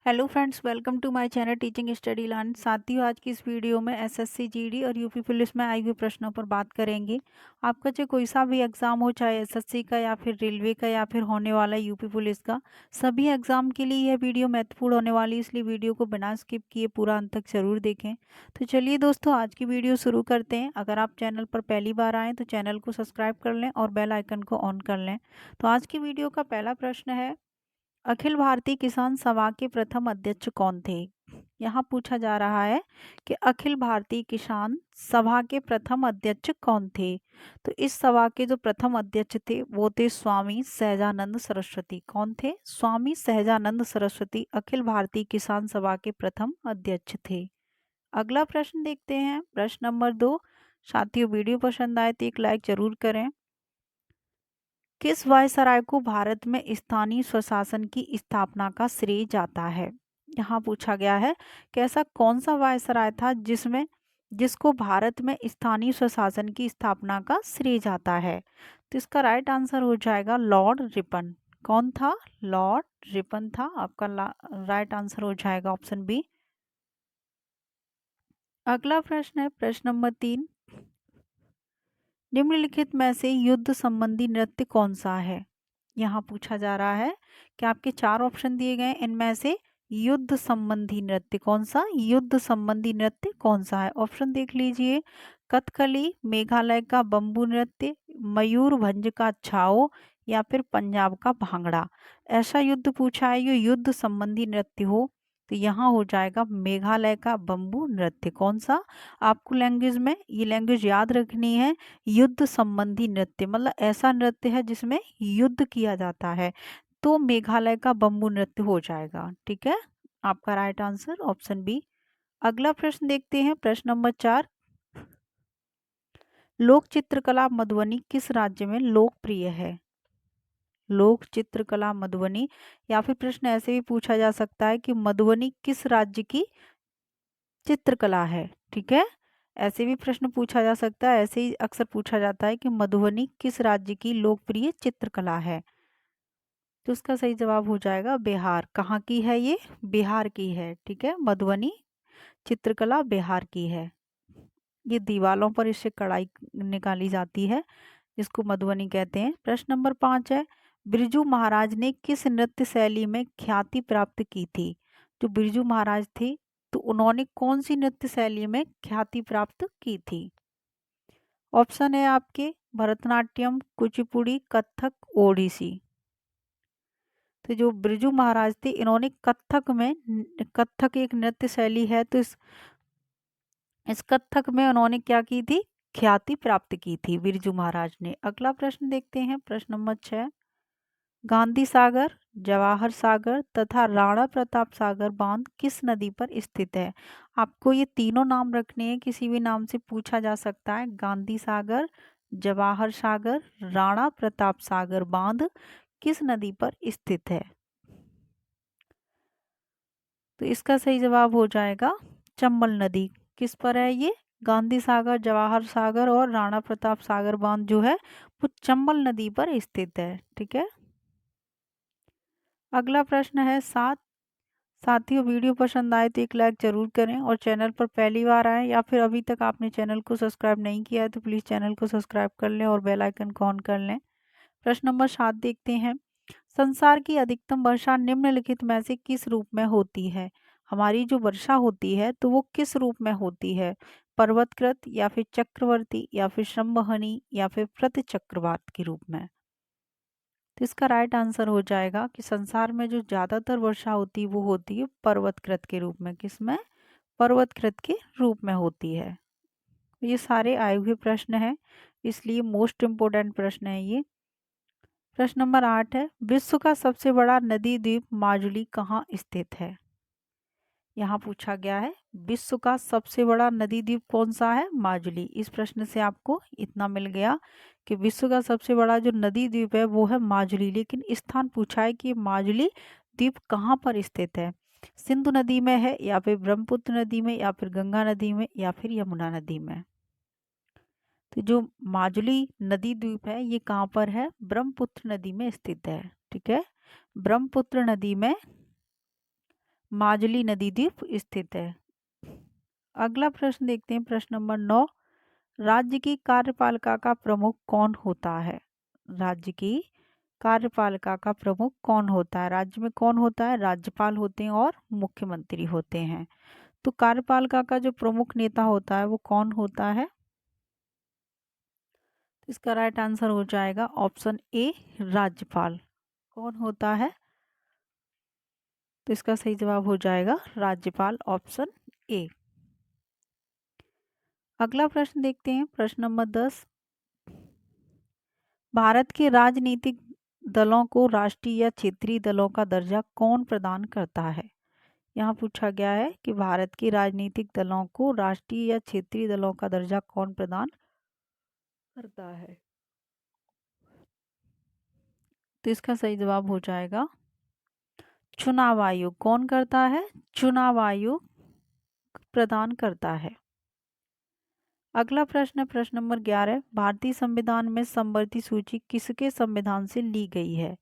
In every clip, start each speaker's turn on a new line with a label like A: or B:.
A: Hello friends, welcome to my channel teaching study learn. साथियों, आज की इस वीडियो में एसएससी जीडी और यूपी पुलिस में आई हुई प्रश्नों पर बात करेंगे। आपका चाहे कोई सा भी एग्जाम हो, चाहे एसएससी का या फिर रेलवे का या फिर होने वाला यूपी पुलिस का, सभी एग्जाम के लिए यह वीडियो महत्वपूर्ण होने वाली है, इसलिए वीडियो को बिना स्किप किए पूरा अंत तक जरूर देखें। तो चलिए दोस्तों, आज की वीडियो शुरू करते हैं। अगर आप चैनल पर पहली बार आएँ तो चैनल को सब्सक्राइब कर लें और बेल आइकन को ऑन कर लें। तो आज की वीडियो का पहला प्रश्न है, अखिल भारतीय किसान सभा के प्रथम अध्यक्ष कौन थे? यहाँ पूछा जा रहा है कि अखिल भारतीय किसान सभा के प्रथम अध्यक्ष कौन थे? तो इस सभा के जो प्रथम अध्यक्ष थे वो थे स्वामी सहजानंद सरस्वती। कौन थे? स्वामी सहजानंद सरस्वती अखिल भारतीय किसान सभा के प्रथम अध्यक्ष थे। अगला प्रश्न देखते हैं, प्रश्न नंबर 2। साथियों, वीडियो पसंद आए तो एक लाइक जरूर करें। किस वायसराय को भारत में स्थानीय स्वशासन की स्थापना का श्रेय जाता है? यहाँ पूछा गया है कि ऐसा कौन सा वायसराय था जिसको भारत में स्थानीय स्वशासन की स्थापना का श्रेय जाता है? तो इसका राइट आंसर हो जाएगा लॉर्ड रिपन। कौन था? लॉर्ड रिपन था। आपका राइट आंसर हो जाएगा ऑप्शन बी। अगला प्रश्न है, प्रश्न नंबर 3। निम्नलिखित में से युद्ध संबंधी नृत्य कौन सा है? यहाँ पूछा जा रहा है कि आपके 4 ऑप्शन दिए गए, इनमें से युद्ध संबंधी नृत्य कौन सा? युद्ध संबंधी नृत्य कौन सा है? ऑप्शन देख लीजिए, कथकली, मेघालय का बम्बू नृत्य, मयूरभंज का छाओ या फिर पंजाब का भांगड़ा। ऐसा युद्ध पूछा है, ये युद्ध संबंधी नृत्य हो तो यहाँ हो जाएगा मेघालय का बम्बू नृत्य। कौन सा? आपको लैंग्वेज में ये लैंग्वेज याद रखनी है। युद्ध संबंधी नृत्य मतलब ऐसा नृत्य है जिसमें युद्ध किया जाता है, तो मेघालय का बम्बू नृत्य हो जाएगा। ठीक है, आपका राइट आंसर ऑप्शन बी। अगला प्रश्न देखते हैं, प्रश्न नंबर 4। लोक चित्रकला मधुबनी किस राज्य में लोकप्रिय है? लोक चित्रकला मधुबनी, या फिर प्रश्न ऐसे भी पूछा जा सकता है कि मधुबनी किस राज्य की चित्रकला है? ठीक है, ऐसे भी प्रश्न पूछा जा सकता है। ऐसे ही अक्सर पूछा जाता है कि मधुबनी किस राज्य की लोकप्रिय चित्रकला है? तो इसका सही जवाब हो जाएगा बिहार। कहाँ की है ये? बिहार की है। ठीक है, मधुबनी चित्रकला बिहार की है। ये दीवारों पर इससे कढ़ाई निकाली जाती है, जिसको मधुबनी कहते हैं। प्रश्न नंबर 5 है, बिरजू महाराज ने किस नृत्य शैली में ख्याति प्राप्त की थी? जो बिरजू महाराज थे तो उन्होंने कौन सी नृत्य शैली में ख्याति प्राप्त की थी? ऑप्शन है आपके भरतनाट्यम, कुचिपुड़ी, कथक, ओडिसी। तो जो बिरजू महाराज थे इन्होंने कथक एक नृत्य शैली है, तो इस कथक में उन्होंने क्या की थी? ख्याति प्राप्त की थी बिरजू महाराज ने। अगला प्रश्न देखते हैं, प्रश्न नंबर 6। गांधी सागर, जवाहर सागर तथा राणा प्रताप सागर बांध किस नदी पर स्थित है? आपको ये तीनों नाम रखने हैं, किसी भी नाम से पूछा जा सकता है। गांधी सागर, जवाहर सागर, राणा प्रताप सागर बांध किस नदी पर स्थित है? तो इसका सही जवाब हो जाएगा चंबल नदी। किस पर है ये? गांधी सागर, जवाहर सागर और राणा प्रताप सागर बांध जो है वो चंबल नदी पर स्थित है। ठीक है, अगला प्रश्न है 7। साथियों, वीडियो पसंद आए तो एक लाइक जरूर करें और चैनल पर पहली बार आए या फिर अभी तक आपने चैनल को सब्सक्राइब नहीं किया है तो प्लीज़ चैनल को सब्सक्राइब कर लें और बेल आइकन को ऑन कर लें। प्रश्न नंबर 7 देखते हैं, संसार की अधिकतम वर्षा निम्नलिखित में से किस रूप में होती है? हमारी जो वर्षा होती है तो वो किस रूप में होती है? पर्वतकृत या फिर चक्रवर्ती या फिर संवहनी या फिर प्रतिचक्रवात के रूप में? तो इसका राइट आंसर हो जाएगा कि संसार में जो ज्यादातर वर्षा होती है वो होती है पर्वतकृत के रूप में। किसमें? पर्वतकृत के रूप में होती है। ये सारे आए हुए प्रश्न हैं, इसलिए मोस्ट इम्पोर्टेंट प्रश्न है ये। प्रश्न नंबर 8 है, विश्व का सबसे बड़ा नदी द्वीप माजुली कहाँ स्थित है? यहाँ पूछा गया है विश्व का सबसे बड़ा नदी द्वीप कौन सा है? माजुली। इस प्रश्न से आपको इतना मिल गया कि विश्व का सबसे बड़ा जो नदी द्वीप है वो है माजुली, लेकिन स्थान पूछा है कि माजुली द्वीप कहाँ पर स्थित है। सिंधु नदी में है या फिर ब्रह्मपुत्र नदी में या फिर गंगा नदी में या फिर यमुना नदी में? तो जो माजुली नदी द्वीप है ये कहाँ पर है? ब्रह्मपुत्र नदी में स्थित है। ठीक है, ब्रह्मपुत्र नदी में माजुली नदी द्वीप स्थित है। अगला प्रश्न देखते हैं, प्रश्न नंबर 9। राज्य की कार्यपालिका का प्रमुख कौन होता है? राज्य की कार्यपालिका का प्रमुख कौन होता है? राज्य में कौन होता है? राज्यपाल होते हैं और मुख्यमंत्री होते हैं। तो कार्यपालिका का जो प्रमुख नेता होता है वो कौन होता है? इसका राइट आंसर हो जाएगा ऑप्शन ए, राज्यपाल। कौन होता है? तो इसका सही जवाब हो जाएगा राज्यपाल, ऑप्शन ए। अगला प्रश्न देखते हैं, प्रश्न नंबर 10। भारत के राजनीतिक दलों को राष्ट्रीय या क्षेत्रीय दलों का दर्जा कौन प्रदान करता है? यहाँ पूछा गया है कि भारत के राजनीतिक दलों को राष्ट्रीय या क्षेत्रीय दलों का दर्जा कौन प्रदान करता है? तो इसका सही जवाब हो जाएगा चुनाव आयोग। कौन करता है? चुनाव आयोग प्रदान करता है। अगला प्रश्न है प्रश्न नंबर 11। भारतीय संविधान में समवर्ती सूची किसके संविधान से ली गई है?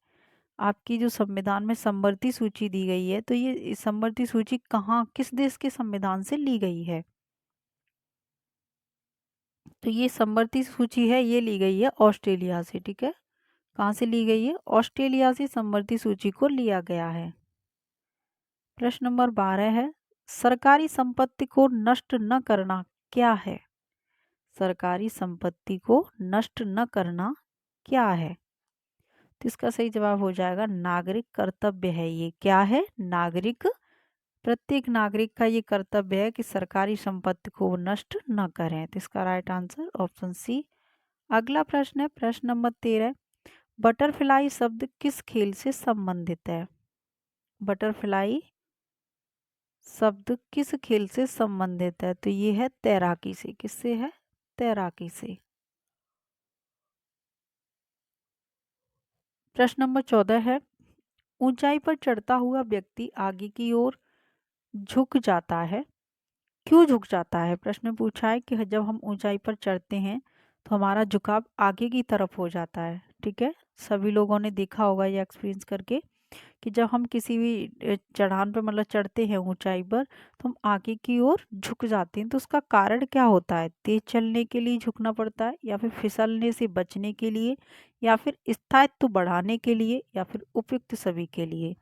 A: आपकी जो संविधान में समवर्ती सूची दी गई है, तो ये समवर्ती सूची कहाँ, किस देश के संविधान से ली गई है? तो ये समवर्ती सूची है, ये ली गई है ऑस्ट्रेलिया से। ठीक है, कहाँ से ली गई है? ऑस्ट्रेलिया से समवर्ती सूची को लिया गया है। प्रश्न नंबर 12 है, सरकारी संपत्ति को नष्ट न करना क्या है? सरकारी संपत्ति को नष्ट न करना क्या है? तो इसका सही जवाब हो जाएगा नागरिक कर्तव्य है। ये क्या है? नागरिक, प्रत्येक नागरिक का ये कर्तव्य है कि सरकारी संपत्ति को वो नष्ट न करें। तो इसका राइट आंसर ऑप्शन सी। अगला प्रश्न है प्रश्न नंबर 13। बटरफ्लाई शब्द किस खेल से संबंधित है? बटरफ्लाई शब्द किस खेल से संबंधित है? तो ये है तैराकी से। किससे है? तैराकी से। प्रश्न नंबर 14 है, ऊंचाई पर चढ़ता हुआ व्यक्ति आगे की ओर झुक जाता है, क्यों झुक जाता है? प्रश्न में पूछा है कि जब हम ऊंचाई पर चढ़ते हैं तो हमारा झुकाव आगे की तरफ हो जाता है। ठीक है, सभी लोगों ने देखा होगा ये एक्सपीरियंस करके कि जब हम किसी भी चढ़ान पर मतलब चढ़ते हैं ऊंचाई पर, तो हम आगे की ओर झुक जाते हैं। तो उसका कारण क्या होता है? तेज चलने के लिए झुकना पड़ता है, या फिर फिसलने से बचने के लिए, या फिर स्थायित्व बढ़ाने के लिए, या फिर उपयुक्त सभी के लिए?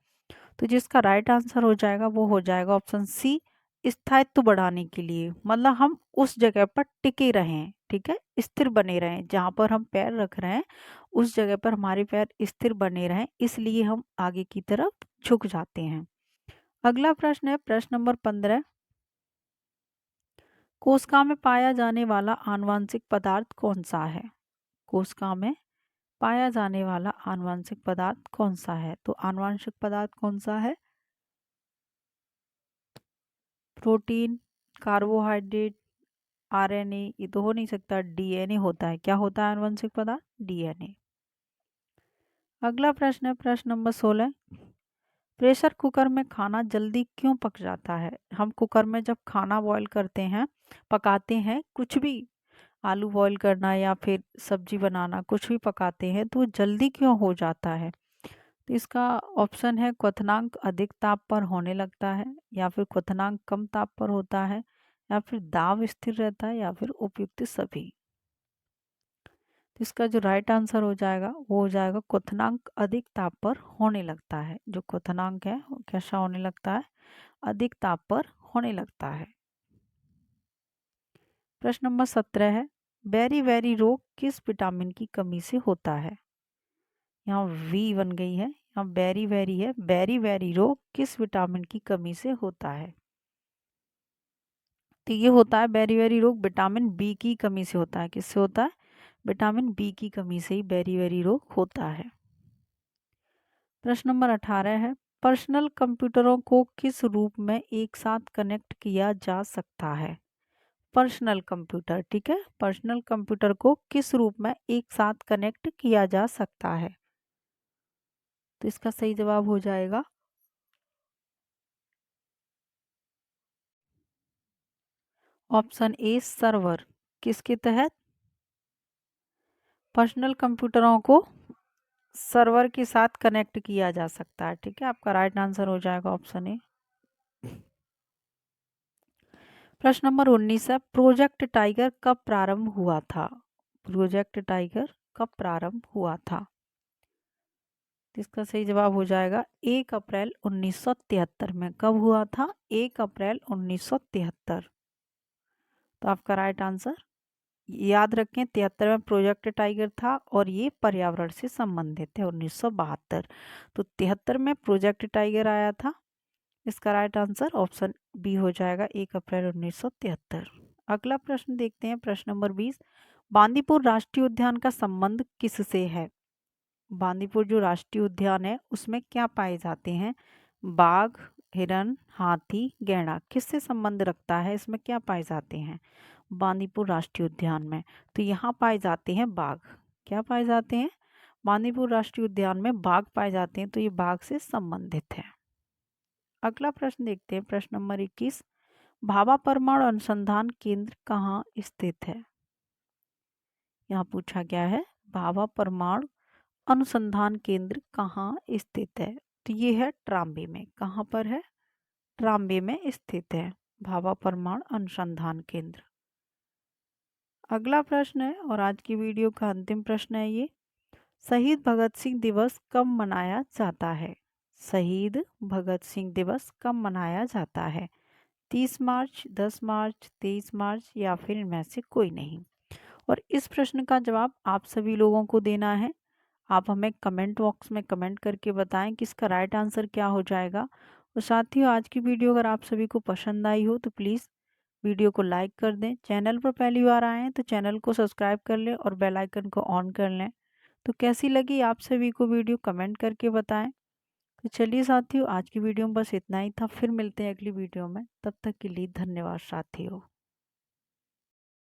A: तो जिसका राइट आंसर हो जाएगा वो हो जाएगा ऑप्शन सी, स्थायित्व बढ़ाने के लिए। मतलब हम उस जगह पर टिके रहें, ठीक है, स्थिर बने रहें, जहाँ पर हम पैर रख रहे हैं उस जगह पर हमारे पैर स्थिर बने रहें, इसलिए हम आगे की तरफ झुक जाते हैं। अगला प्रश्न है प्रश्न नंबर 15। कोशिका में पाया जाने वाला आनुवांशिक पदार्थ कौन सा है? कोशिका में पाया जाने वाला आनुवांशिक पदार्थ कौन सा है? तो आनुवांशिक पदार्थ कौन सा है? Protein, carbohydrate, RNA? ये तो हो नहीं सकता, डीएनए होता है। क्या होता है आनुवंशिक पदार्थ? डीएनए। अगला प्रश्न है प्रश्न नंबर 16। प्रेशर कुकर में खाना जल्दी क्यों पक जाता है? हम कुकर में जब खाना बॉईल करते हैं, पकाते हैं, कुछ भी आलू बॉईल करना या फिर सब्जी बनाना, कुछ भी पकाते हैं तो जल्दी क्यों हो जाता है? तो इसका ऑप्शन है क्वथनांक अधिक ताप पर होने लगता है, या फिर क्वथनांक कम ताप पर होता है, या फिर दाब स्थिर रहता है, या फिर उपयुक्त सभी। तो इसका जो राइट आंसर हो जाएगा वो हो जाएगा क्वथनांक अधिक ताप पर होने लगता है। जो क्वथनांक है वो कैसा होने लगता है? अधिक ताप पर होने लगता है। प्रश्न नंबर 17 है, बेरी बेरी रोग किस विटामिन की कमी से होता है? यहाँ वी बन गई है, यहाँ बेरी बेरी है, बेरी बेरी रोग किस विटामिन की कमी से होता है? तो ये होता है बेरी बेरी रोग विटामिन बी की कमी से होता है। किससे होता है? विटामिन बी की कमी से ही बेरी बेरी रोग होता है। प्रश्न नंबर 18 है, पर्सनल कंप्यूटरों को किस रूप में एक साथ कनेक्ट किया जा सकता है? पर्सनल कंप्यूटर, ठीक है, पर्सनल कंप्यूटर को किस रूप में एक साथ कनेक्ट किया जा सकता है? तो इसका सही जवाब हो जाएगा ऑप्शन ए, सर्वर। किसके तहत? पर्सनल कंप्यूटरों को सर्वर के साथ कनेक्ट किया जा सकता है। ठीक है, आपका राइट आंसर हो जाएगा ऑप्शन ए। प्रश्न नंबर 19 है, प्रोजेक्ट टाइगर कब प्रारंभ हुआ था? प्रोजेक्ट टाइगर कब प्रारंभ हुआ था? इसका सही जवाब हो जाएगा 1 अप्रैल 1973 में। कब हुआ था? 1 अप्रैल 1973। तो आपका राइट आंसर, याद रखें 73 में प्रोजेक्ट टाइगर था और ये पर्यावरण से संबंधित है 1972। तो 73 में प्रोजेक्ट टाइगर आया था। इसका राइट आंसर ऑप्शन बी हो जाएगा 1 अप्रैल 1973। अगला प्रश्न देखते हैं, प्रश्न नंबर 20, बांदीपुर राष्ट्रीय उद्यान का संबंध किससे है? बांदीपुर जो राष्ट्रीय उद्यान है उसमें क्या पाए जाते हैं? बाघ, हिरन, हाथी, गैंडा, किससे संबंध रखता है? इसमें क्या पाए जाते हैं बांदीपुर राष्ट्रीय उद्यान में? तो यहाँ पाए जाते हैं बाघ। क्या पाए जाते हैं? बांदीपुर राष्ट्रीय उद्यान में बाघ पाए जाते हैं, तो ये बाघ से संबंधित है। अगला प्रश्न देखते हैं, प्रश्न नंबर 21, भाभा परमाणु अनुसंधान केंद्र कहाँ स्थित है? यहाँ पूछा गया है भाभा परमाणु अनुसंधान केंद्र कहाँ स्थित है? तो ये है ट्राम्बे में। कहाँ पर है? ट्राम्बे में स्थित है भाभा परमाणु अनुसंधान केंद्र। अगला प्रश्न है और आज की वीडियो का अंतिम प्रश्न है ये, शहीद भगत सिंह दिवस कब मनाया जाता है? शहीद भगत सिंह दिवस कब मनाया जाता है? 30 मार्च, 10 मार्च, 23 मार्च या फिर इनमें से कोई नहीं। और इस प्रश्न का जवाब आप सभी लोगों को देना है। आप हमें कमेंट बॉक्स में कमेंट करके बताएं कि इसका राइट आंसर क्या हो जाएगा। और साथ ही आज की वीडियो अगर आप सभी को पसंद आई हो तो प्लीज़ वीडियो को लाइक कर दें। चैनल पर पहली बार आए हैं तो चैनल को सब्सक्राइब कर लें और बेल आइकन को ऑन कर लें। तो कैसी लगी आप सभी को वीडियो कमेंट करके बताएं। तो चलिए साथियों, आज की वीडियो में बस इतना ही था। फिर मिलते हैं अगली वीडियो में, तब तक के लिए धन्यवाद साथियों।